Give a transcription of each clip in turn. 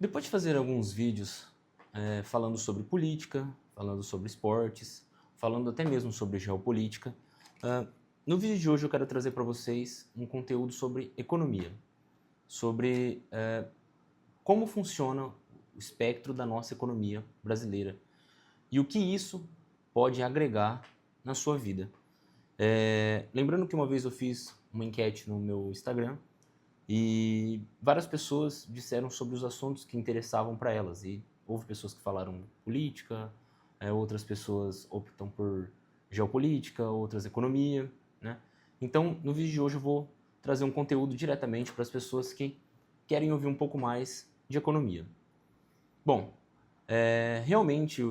Depois de fazer alguns vídeos falando sobre política, falando sobre esportes, falando até mesmo sobre geopolítica, no vídeo de hoje eu quero trazer para vocês um conteúdo sobre economia, sobre como funciona o espectro da nossa economia brasileira e o que isso pode agregar na sua vida. Lembrando que uma vez eu fiz uma enquete no meu Instagram e várias pessoas disseram sobre os assuntos que interessavam para elas. E houve pessoas que falaram política, outras pessoas optam por geopolítica, outras economia, né? Então, no vídeo de hoje eu vou trazer um conteúdo diretamente para as pessoas que querem ouvir um pouco mais de economia. Bom, realmente,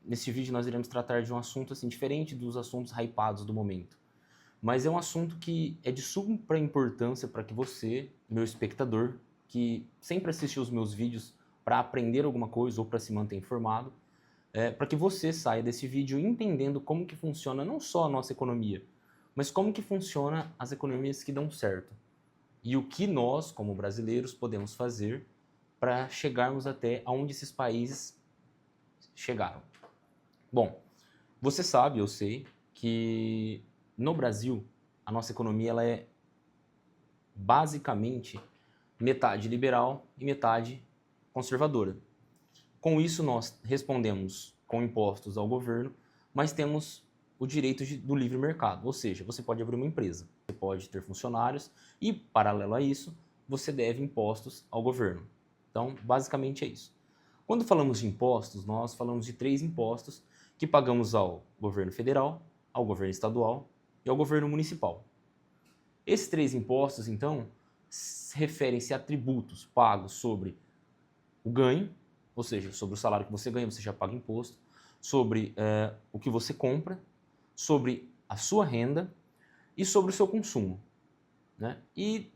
nesse vídeo nós iremos tratar de um assunto assim diferente dos assuntos hypados do momento. Mas é um assunto que é de suma importância para que você, meu espectador, que sempre assistiu os meus vídeos para aprender alguma coisa ou para se manter informado, para que você saia desse vídeo entendendo como que funciona não só a nossa economia, mas como que funciona as economias que dão certo. E o que nós, como brasileiros, podemos fazer para chegarmos até onde esses países chegaram. Bom, você sabe, eu sei, que no Brasil a nossa economia ela é basicamente metade liberal e metade conservadora. Com isso nós respondemos com impostos ao governo, mas temos o direito do livre mercado, ou seja, você pode abrir uma empresa, você pode ter funcionários e, paralelo a isso, você deve impostos ao governo. Então, basicamente é isso. Quando falamos de impostos, nós falamos de 3 impostos que pagamos ao governo federal, ao governo estadual e ao governo municipal. Esses 3 impostos, então, referem-se a tributos pagos sobre o ganho, ou seja, sobre o salário que você ganha, você já paga imposto, sobre o que você compra, sobre a sua renda e sobre o seu consumo, né? E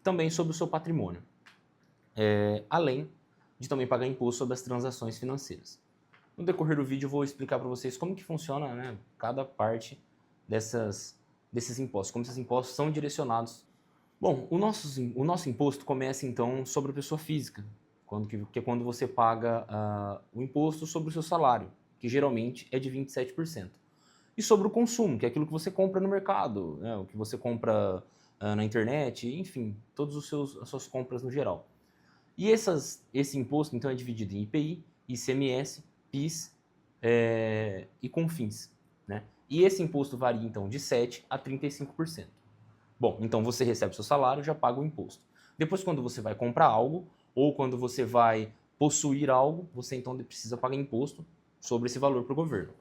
também sobre o seu patrimônio, além de também pagar imposto sobre as transações financeiras. No decorrer do vídeo eu vou explicar para vocês como que funciona, né, cada parte desses impostos, como esses impostos são direcionados. Bom, o nosso imposto começa então sobre a pessoa física, que é quando você paga o imposto sobre o seu salário, que geralmente é de 27%. E sobre o consumo, que é aquilo que você compra no mercado, né, o que você compra na internet, enfim, todas as suas compras no geral. E esse imposto, então, é dividido em IPI, ICMS, PIS e CONFINS, né? E esse imposto varia, então, de 7% a 35%. Bom, então você recebe seu salário, já paga o imposto. Depois, quando você vai comprar algo, ou quando você vai possuir algo, você então precisa pagar imposto sobre esse valor para o governo.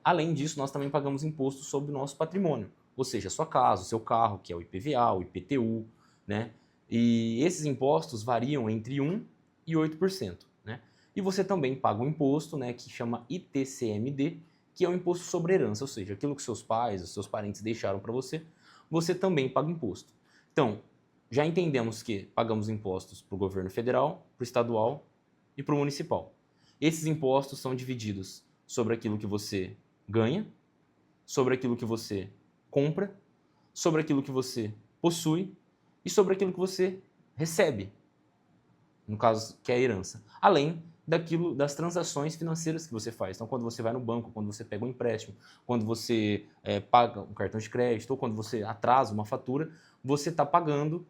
Além disso, nós também pagamos imposto sobre o nosso patrimônio, ou seja, a sua casa, o seu carro, que é o IPVA, o IPTU, né? E esses impostos variam entre 1% e 8%, né? E você também paga um imposto, né, que chama ITCMD, que é o imposto sobre herança, ou seja, aquilo que seus pais, os seus parentes deixaram para você, você também paga imposto. Então, já entendemos que pagamos impostos para o governo federal, para o estadual e para o municipal. Esses impostos são divididos sobre aquilo que você ganha, sobre aquilo que você compra, sobre aquilo que você possui e sobre aquilo que você recebe, no caso que é a herança, além das transações financeiras que você faz. Então, quando você vai no banco, quando você pega um empréstimo, quando você paga um cartão de crédito ou quando você atrasa uma fatura, você está pagando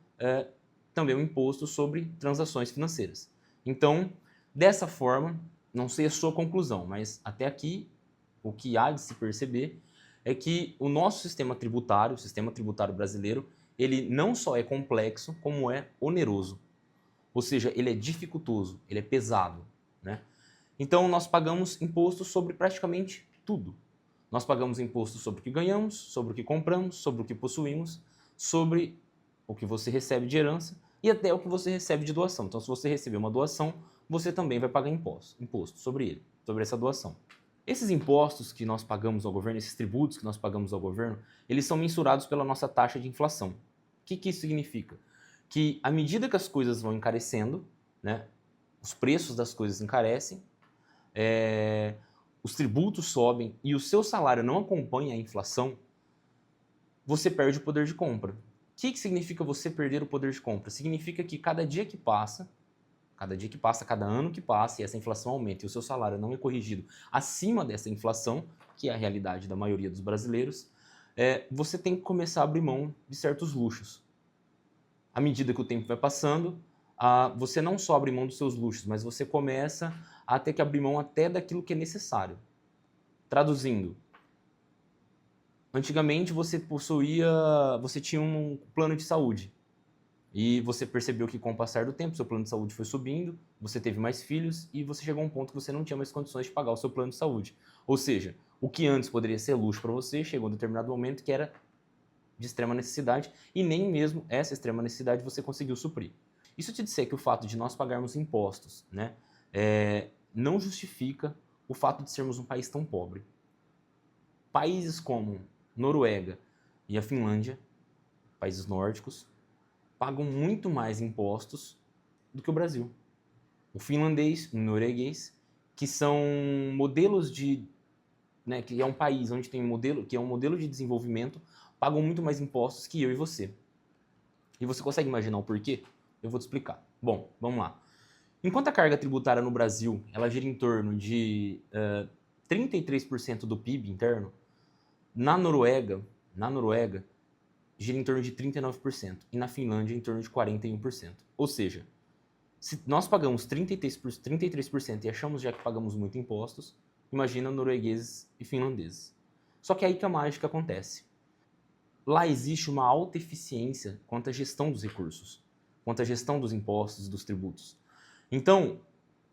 também um imposto sobre transações financeiras. Então, dessa forma, não sei a sua conclusão, mas até aqui o que há de se perceber é que o nosso sistema tributário, o sistema tributário brasileiro, ele não só é complexo, como é oneroso. Ou seja, ele é dificultoso, ele é pesado, né? Então, nós pagamos imposto sobre praticamente tudo. Nós pagamos imposto sobre o que ganhamos, sobre o que compramos, sobre o que possuímos, sobre o que você recebe de herança e até o que você recebe de doação. Então, se você receber uma doação, você também vai pagar imposto sobre ele, sobre essa doação. Esses impostos que nós pagamos ao governo, esses tributos que nós pagamos ao governo, eles são mensurados pela nossa taxa de inflação. O que isso significa? Que à medida que as coisas vão encarecendo, né, os preços das coisas encarecem, os tributos sobem e o seu salário não acompanha a inflação, você perde o poder de compra. O que significa você perder o poder de compra? Significa que cada dia que passa, cada ano que passa e essa inflação aumenta e o seu salário não é corrigido acima dessa inflação, que é a realidade da maioria dos brasileiros, você tem que começar a abrir mão de certos luxos. À medida que o tempo vai passando, você não só abre mão dos seus luxos, mas você começa a ter que abrir mão até daquilo que é necessário. Traduzindo, antigamente você tinha um plano de saúde e você percebeu que com o passar do tempo seu plano de saúde foi subindo, você teve mais filhos e você chegou a um ponto que você não tinha mais condições de pagar o seu plano de saúde. Ou seja, o que antes poderia ser luxo para você, chegou a um determinado momento que era de extrema necessidade e nem mesmo essa extrema necessidade você conseguiu suprir. Isso te disser que o fato de nós pagarmos impostos, né, não justifica o fato de sermos um país tão pobre. Países como Noruega e a Finlândia, países nórdicos, pagam muito mais impostos do que o Brasil. O finlandês, o norueguês, que são modelos de, né, que é um país onde tem que é um modelo de desenvolvimento, pagam muito mais impostos que eu e você. E você consegue imaginar o porquê? Eu vou te explicar. Bom, vamos lá. Enquanto a carga tributária no Brasil ela gira em torno de 33% do PIB interno, na Noruega, gira em torno de 39% e na Finlândia em torno de 41%. Ou seja, se nós pagamos 33% e achamos já que pagamos muito impostos, imagina noruegueses e finlandeses. Só que é aí que a mágica acontece. Lá existe uma alta eficiência quanto à gestão dos recursos, quanto à gestão dos impostos e dos tributos. Então,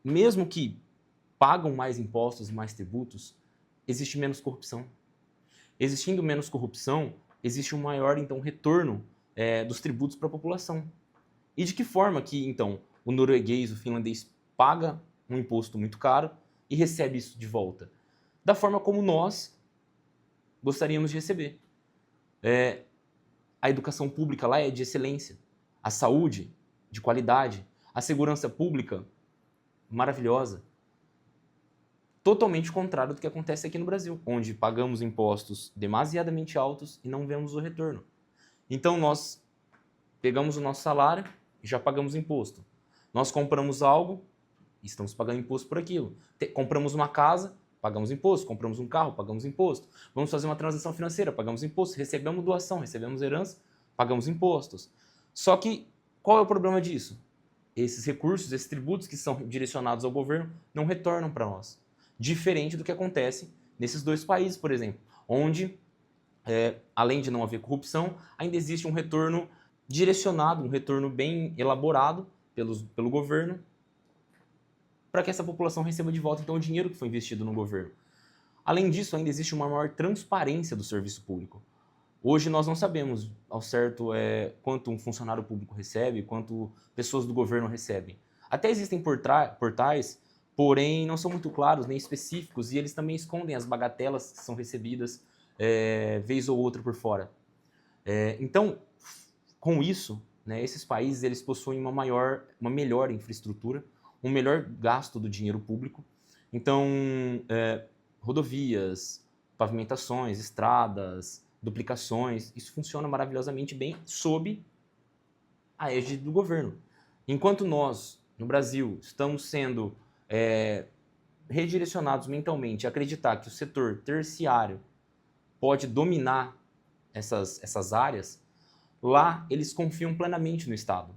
mesmo que pagam mais impostos e mais tributos, existe menos corrupção. Existindo menos corrupção, existe um maior, então, retorno dos tributos para a população. E de que forma que, então, o norueguês, o finlandês paga um imposto muito caro e recebe isso de volta? Da forma como nós gostaríamos de receber. A educação pública lá é de excelência, a saúde de qualidade, a segurança pública maravilhosa. Totalmente contrário do que acontece aqui no Brasil, onde pagamos impostos demasiadamente altos e não vemos o retorno. Então nós pegamos o nosso salário e já pagamos imposto. Nós compramos algo e estamos pagando imposto por aquilo. Compramos uma casa, pagamos imposto. Compramos um carro, pagamos imposto. Vamos fazer uma transação financeira, pagamos imposto. Recebemos doação, recebemos herança, pagamos impostos. Só que qual é o problema disso? Esses recursos, esses tributos que são direcionados ao governo não retornam para nós. Diferente do que acontece nesses dois países, por exemplo, onde, além de não haver corrupção, ainda existe um retorno direcionado, um retorno bem elaborado pelo governo para que essa população receba de volta então o dinheiro que foi investido no governo. Além disso, ainda existe uma maior transparência do serviço público. Hoje nós não sabemos ao certo quanto um funcionário público recebe, quanto pessoas do governo recebem. Até existem portais, porém não são muito claros nem específicos e eles também escondem as bagatelas que são recebidas vez ou outra por fora. Então, com isso, né, esses países eles possuem uma melhor infraestrutura, um melhor gasto do dinheiro público. Então, rodovias, pavimentações, estradas, duplicações, isso funciona maravilhosamente bem sob a égide do governo. Enquanto nós, no Brasil, estamos sendo redirecionados mentalmente a acreditar que o setor terciário pode dominar essas áreas, lá eles confiam plenamente no Estado.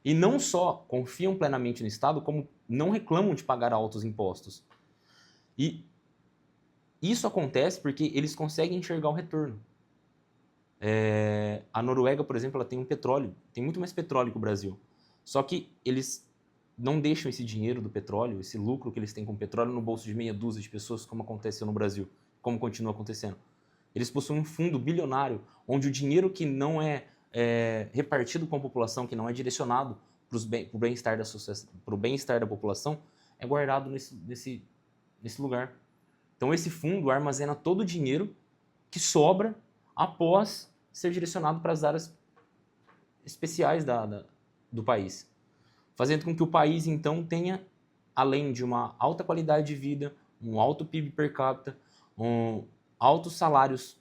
E não só confiam plenamente no Estado, como não reclamam de pagar altos impostos. E isso acontece porque eles conseguem enxergar o retorno. A Noruega, por exemplo, ela tem petróleo, tem muito mais petróleo que o Brasil. Só que eles não deixam esse dinheiro do petróleo, esse lucro que eles têm com o petróleo no bolso de meia dúzia de pessoas, como aconteceu no Brasil, como continua acontecendo. Eles possuem um fundo bilionário, onde o dinheiro que não é repartido com a população, que não é direcionado para o bem-estar da população, é guardado nesse lugar. Então esse fundo armazena todo o dinheiro que sobra após ser direcionado para as áreas especiais do país, fazendo com que o país então tenha, além de uma alta qualidade de vida, um alto PIB per capita, altos salários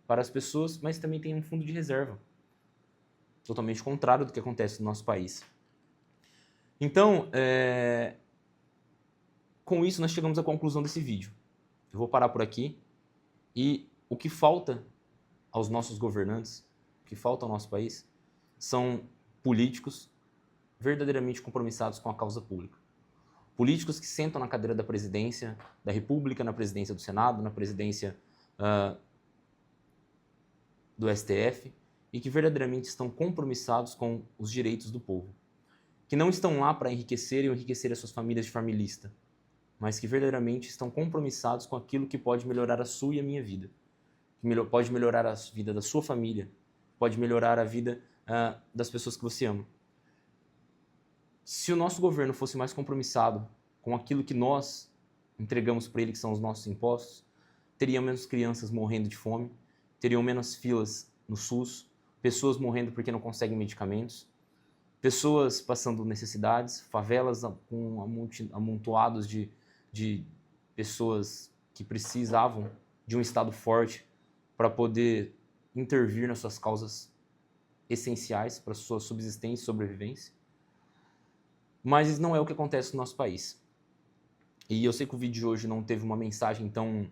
para as pessoas, mas também tem um fundo de reserva. totalmente contrário do que acontece no nosso país. Então, com isso nós chegamos à conclusão desse vídeo. Eu vou parar por aqui e o que falta aos nossos governantes, o que falta ao nosso país, são políticos verdadeiramente compromissados com a causa pública. Políticos que sentam na cadeira da presidência da República, na presidência do Senado, na presidência do STF e que verdadeiramente estão compromissados com os direitos do povo. Que não estão lá para enriquecer e enriquecer as suas famílias de forma ilícita, mas que verdadeiramente estão compromissados com aquilo que pode melhorar a sua e a minha vida. Que pode melhorar a vida da sua família, pode melhorar a vida das pessoas que você ama. Se o nosso governo fosse mais compromissado com aquilo que nós entregamos para ele, que são os nossos impostos, teriam menos crianças morrendo de fome, teriam menos filas no SUS, pessoas morrendo porque não conseguem medicamentos, pessoas passando necessidades, favelas com amontoados de pessoas que precisavam de um Estado forte para poder intervir nas suas causas essenciais para a sua subsistência e sobrevivência. Mas isso não é o que acontece no nosso país. E eu sei que o vídeo de hoje não teve uma mensagem tão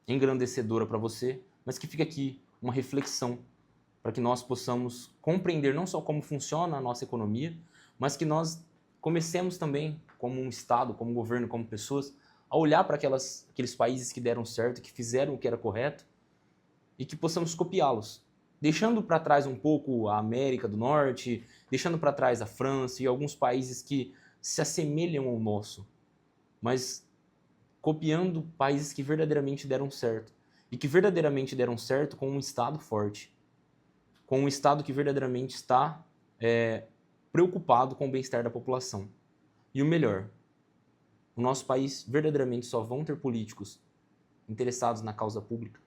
engrandecedora para você, mas que fica aqui uma reflexão para que nós possamos compreender não só como funciona a nossa economia, mas que nós comecemos também, como um Estado, como governo, como pessoas, a olhar para aqueles países que deram certo, que fizeram o que era correto, e que possamos copiá-los. Deixando para trás um pouco a América do Norte, deixando para trás a França e alguns países que se assemelham ao nosso, mas copiando países que verdadeiramente deram certo. E que verdadeiramente deram certo com um Estado forte, com um Estado que verdadeiramente está preocupado com o bem-estar da população. E o melhor, o nosso país verdadeiramente só vão ter políticos interessados na causa pública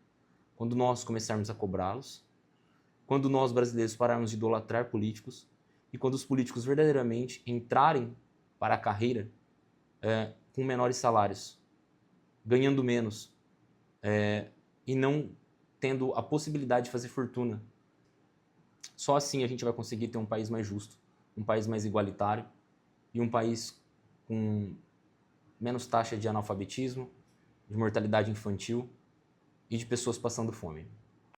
quando nós começarmos a cobrá-los, quando nós brasileiros pararmos de idolatrar políticos e quando os políticos verdadeiramente entrarem para a carreira com menores salários, ganhando menos e não tendo a possibilidade de fazer fortuna. Só assim a gente vai conseguir ter um país mais justo, um país mais igualitário e um país com menos taxa de analfabetismo, de mortalidade infantil e de pessoas passando fome.